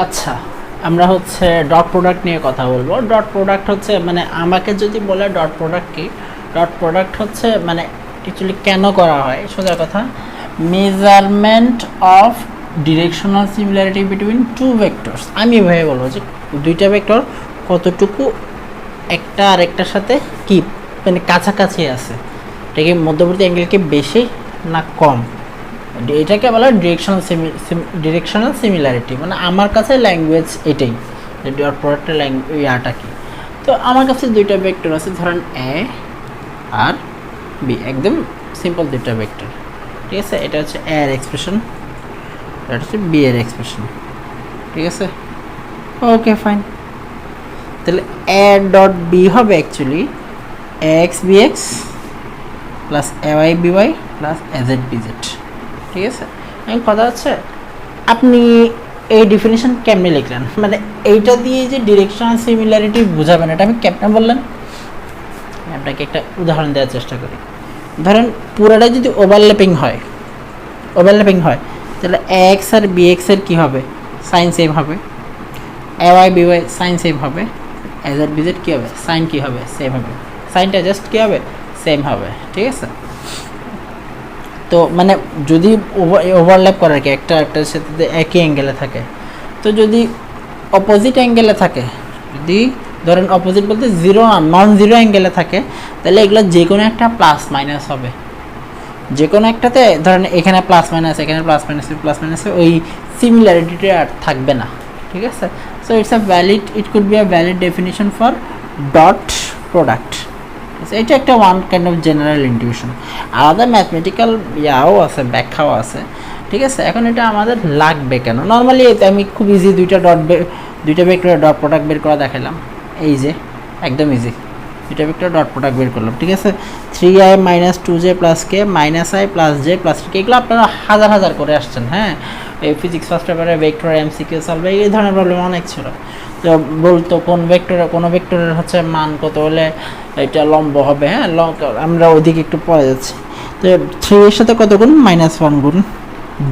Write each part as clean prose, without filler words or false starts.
আচ্ছা, আমরা হচ্ছে ডট প্রোডাক্ট নিয়ে কথা বলবো। ডট প্রোডাক্ট হচ্ছে মানে আমাকে যদি বলে ডট প্রোডাক্ট কি, ডট প্রোডাক্ট হচ্ছে মানে অ্যাকচুয়ালি কেন করা হয়, সোজা কথা, measurement of directional similarity between two vectors. আমি এভাবে বলবো যে দুইটা ভেক্টর কতটুকু একটা আরেকটার সাথে কি মানে কাছাকাছি আছে, এটা কি মধ্যবর্তী অ্যাঙ্গেল কি বেশি না কম, এটাকে বলা হয় ডিরেকশনাল সিমিলারিটি। মানে আমার কাছে ল্যাঙ্গুয়েজ এটাই, যে ডট প্রোডাক্টের ইয়াটা কি। তো আমার কাছে দুইটা ভেক্টর আছে, ধরেন এ আর বি, একদম সিম্পল দুইটা ভেক্টর, ঠিক আছে। এটা হচ্ছে এ এর এক্সপ্রেশন, এটা হচ্ছে বি এর এক্সপ্রেশন, ঠিক আছে। ওকে ফাইন, তাহলে এ ডট বি হবে actually A X B X plus A Y B Y plus A Z B Z, ঠিক আছে। এখন কথা হচ্ছে আপনি এই ডেফিনিশন কেমনে লিখলেন, মানে এইটা দিয়ে যে ডিরেকশনাল সিমিলারিটি বোঝাবেন, এটা আমি কেমনে বললেন। আপনাকে একটা উদাহরণ দেওয়ার চেষ্টা করি। ধরেন পুরোটা যদি ওভারল্যাপিং হয় তাহলে এক্স আর বি এক্স এর কী হবে, সাইন সেম হবে, A Y B Y sign same হবে, এ জেড বি জেড কী হবে, সাইন কী হবে, সেম হবে, সাইনটা জাস্ট কী হবে, সেম হবে, ঠিক আছে। তো মানে যদি ওভারল্যাপ করে আর কি, একটা একটার সাথে একই অ্যাঙ্গেলে থাকে, তো যদি অপোজিট অ্যাঙ্গেলে থাকে, যদি ধরেন অপোজিট বলতে জিরো নন জিরো অ্যাঙ্গেলে থাকে, তাহলে এগুলো যে কোনো একটা প্লাস মাইনাস হবে, যে কোনো একটাতে ধরেন এখানে প্লাস মাইনাস, এখানে প্লাস মাইনাস, ওই সিমিলারিটিটা আর থাকবে না, ঠিক আছে। So it's a valid, it could be a valid definition for dot product. এটা একটা one kind of general intuition, আলাদা ম্যাথমেটিক্যাল ইয়াও আছে, ব্যাখ্যাও আছে, ঠিক আছে। এখন এটা আমাদের লাগবে কেন, নর্মালি আমি খুব ইজি দুইটা ভেক্টরের ডট প্রোডাক্ট বের করা দেখালাম, এই যে একদম ইজি দুইটা ভেক্টরের ডট প্রোডাক্ট বের করলাম, ঠিক আছে। 3i minus 2j plus K minus I plus J plus K, এগুলো আপনারা হাজার করে আসছেন, হ্যাঁ। এই ফিজিক্স ফার্স্ট পেপারে ভেক্টর এমসিকিউ সলভ এই ধরনের প্রবলেম অনেক ছিল। তো বলতো কোনো ভেক্টরের হচ্ছে মান কত হলে এটা লম্ব হবে, হ্যাঁ। আমরা ওইদিকে একটু পরে যাচ্ছি। তো 3 এর সাথে কত গুণ, -1 গুণ,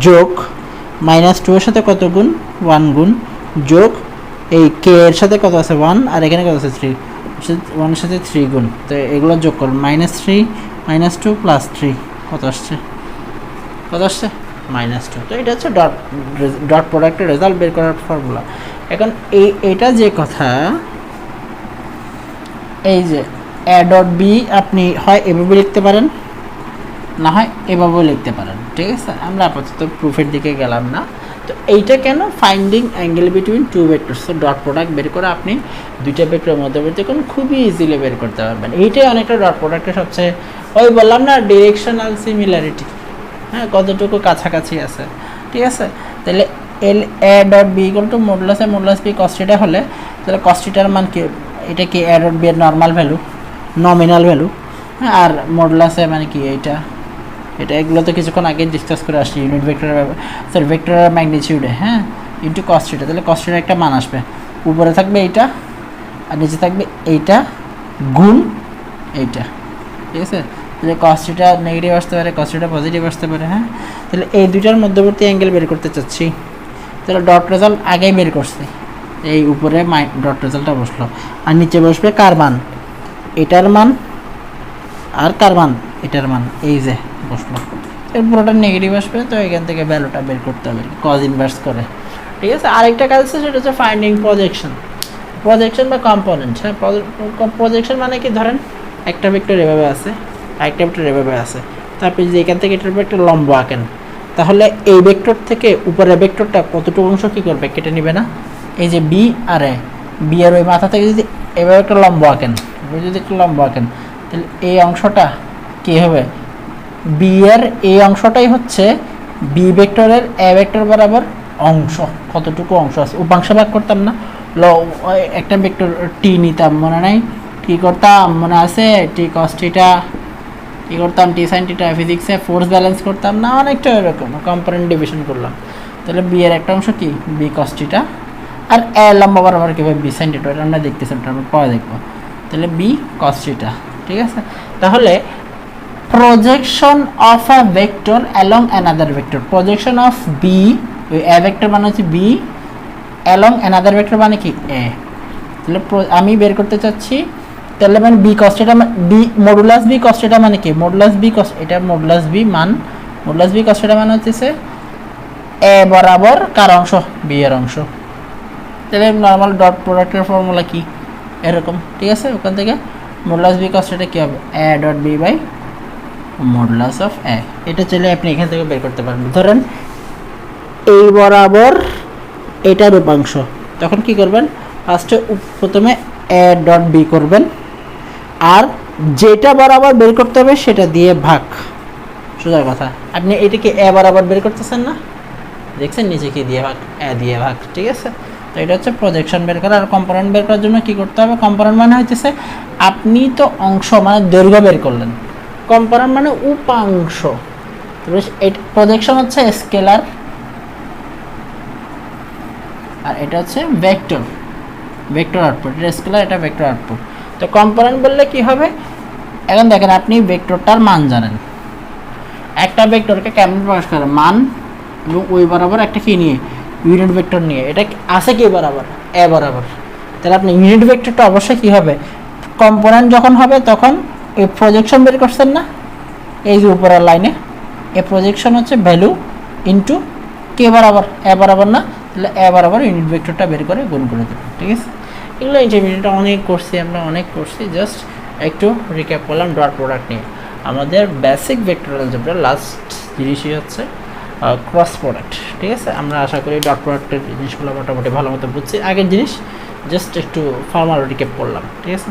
যোগ -2 এর সাথে কত গুণ, 1 গুণ, যোগ এই কে এর সাথে কত আছে 1, আর এখানে কত আছে 3, 1 এর সাথে 3 গুণ, তো এগুলো যোগ করুন, -3 -2 প্লাস 3 কত আসছে -2। তো এটা হচ্ছে ডট প্রোডাক্টের রেজাল্ট বের করার ফর্মুলা। এখন এটা যে কথা, এই যে এ ডট বি আপনি হয় এভাবে লিখতে পারেন, না হয় এভাবেও লিখতে পারেন, ঠিক আছে। আমরা আপাতত প্রুফের দিকে গেলাম না। তো এইটা কেন, finding angle between two vectors. তো ডট প্রোডাক্ট বের করে আপনি দুইটা ভেক্টরের মধ্যবর্তী কোণ খুবই ইজিলি বের করতে পারবেন। এইটাই অনেকটা ডট প্রোডাক্টের সবচেয়ে, ওই বললাম না ডিরেকশনাল সিমিলারিটি, হ্যাঁ, কতটুকু কাছাকাছি আছে, ঠিক আছে। তাহলে এল A dot B equal to modulus B cos theta হলে, তাহলে কস থিটার মান কি, এটা কি এ ডট বি এর নর্মাল ভ্যালু, নমিনাল ভ্যালু, হ্যাঁ। আর মডুলাসে মানে কি এটা এগুলো তো কিছুক্ষণ আগে ডিসকাস করে আসছি, ইউনিট ভেক্টর ভেক্টরের ম্যাগনিটিউডে, হ্যাঁ, ইন্টু কস থিটা। তাহলে কস থিটার একটা মান আসবে, উপরে থাকবে এইটা আর নিচে থাকবে এইটা গুণ এইটা, ঠিক আছে। তাহলে কস থিটা নেগেটিভ আসতে পারে, কস থিটা পজিটিভ আসতে পারে, হ্যাঁ। তাহলে এই দুইটার মধ্যবর্তী অ্যাঙ্গেল বের করতে চাচ্ছি, তাহলে ডট রেজাল্ট আগেই বের করছি, এই উপরে ডট রেজাল্টটা বসলো, আর নিচে বসবে কার মান, এটার মান, আর কার মান, এটার মান, এই যে বসলো। এর পুরোটা নেগেটিভ আসবে, তো এখান থেকে ভ্যালুটা বের করতে হবে কজ ইনভার্স করে, ঠিক আছে। আরেকটা কাজ আছে, সেটা হচ্ছে ফাইন্ডিং প্রজেকশন বা কম্পোনেন্ট, হ্যাঁ। প্রজেকশন মানে কি, ধরেন একটা ভেক্টর এভাবে আছে, আরেকটা ভেক্টর এভাবে আছে, তারপরে যদি এখান থেকে এটার উপর একটা লম্ব আঁকেন, তাহলে এই ভেক্টর থেকে উপরের ভেক্টরটা কতটুকু অংশ কী করবে, কেটে নেবে না। এই যে বি আর ওই মাথা থেকে যদি এভাবে একটা লম্ব আঁকেন, তাহলে এই অংশটা কী হবে, বি এর এই অংশটাই হচ্ছে বি ভেক্টরের এ ভেক্টর বরাবর অংশ, কতটুকু অংশ আছে, উপাংশ ভাগ করতাম না, একটা ভেক্টর টি নিতাম, মনে নাই, টি করতাম, মনে আছে, টি কস থিটা, টি করতাম, টি সাইন থিটা, ফিজিক্সে ফোর্স ব্যালেন্স করতাম না, অনেকটা এরকম কম্পোনেন্ট ডিভিশন করলাম। তাহলে বি এর একটা অংশ কি, বি কস থিটা, আর এ লম্বা বরাবর কীভাবে বি সাইন থিটা, এটা আমরা দেখতেছি, আমরা পরে দেখবো। তাহলে বি কস থিটা, ঠিক আছে। তাহলে projection of a vector along another vector, projection of b ওই এ ভেক্টর মানে হচ্ছে বি অ্যালং অ্যানাদার ভেক্টর মানে কি এ। তাহলে আমি বের করতে চাচ্ছি, তাহলে মানে B cos theta B modulus B cos theta মানে কি মডুলাস বি কস, এটা মডুলাস বি মান, মডুলাস বি কস থিটা মানে হচ্ছে এ বরাবর কার অংশ বি এর অংশ। তাহলে নর্মাল ডট প্রোডাক্টের ফর্মুলা কি এরকম, ঠিক আছে। ওখান থেকে মডুলাস বি কস থিটা কি হবে A dot B by modulus of A. এটা চাইলে আপনি এখান থেকে বের করতে পারবেন। ধরেন এই বরাবর এটার উপাংশ, তখন কি করবেন ফার্স্টে প্রথমে এ ডট বি করবেন, আর যেটা বরাবর বের করতে হবে সেটা দিয়ে ভাগ, সোজা কথা। আপনি এটাকে এ বরাবর বের করতেছেন না, দেখছেন নিচে কি দিয়ে ভাগ এ দিয়ে ভাগ, ঠিক আছে। তো এটা হচ্ছে প্রজেকশন বের করা। আর কম্পোনেন্ট বের করার জন্য কি করতে হবে, কম্পোনেন্ট মানে হচ্ছে আপনি তো অংশ মানে দৈর্ঘ্য বের করলেন, কম্পোনেন্ট মানে উপাংশ। প্রজেকশন হচ্ছে স্কেলার আর এটা হচ্ছে ভেক্টর, ভেক্টর আউটপুট, এটা স্কেলার এটা ভেক্টর আউটপুট। তো কম্পোনেন্ট বললে কি হবে, এখন দেখেন আপনি ভেক্টরটার মান জানেন, একটা ভেক্টরকে কেমন প্রকাশ করে মান এবং ওই বরাবর একটা কি নিয়ে ইউনিট ভেক্টর নিয়ে, এটা আছে কি বরাবর এ বরাবর। তাহলে আপনি ইউনিট ভেক্টরটা অবশ্যই কি হবে, কম্পোনেন্ট যখন হবে তখন এই প্রজেকশন বের করছেন না, এই যে উপরের লাইনে এই প্রজেকশন হচ্ছে ভ্যালু ইনটু কে বরাবর এ বরাবর না, তাহলে এ বরাবর ইউনিট ভেক্টরটা বের করে গুণ করে দেবেন, ঠিক আছে। এগুলো ইন্টারমিডিয়েটটা অনেক করছি আমরা, অনেক করছি, জাস্ট একটু রিক্যাপ করলাম ডট প্রোডাক্ট নিয়ে। আমাদের বেসিক ভেক্টর অ্যালজেব্রা লাস্ট জিনিসই হচ্ছে ক্রস প্রোডাক্ট, ঠিক আছে। আমরা আশা করি ডট প্রোডাক্টের জিনিসগুলো মোটামুটি ভালো মতো বুঝছি। আগের জিনিস জাস্ট একটু ফর্মাল রিক্যাপ করলাম, ঠিক আছে।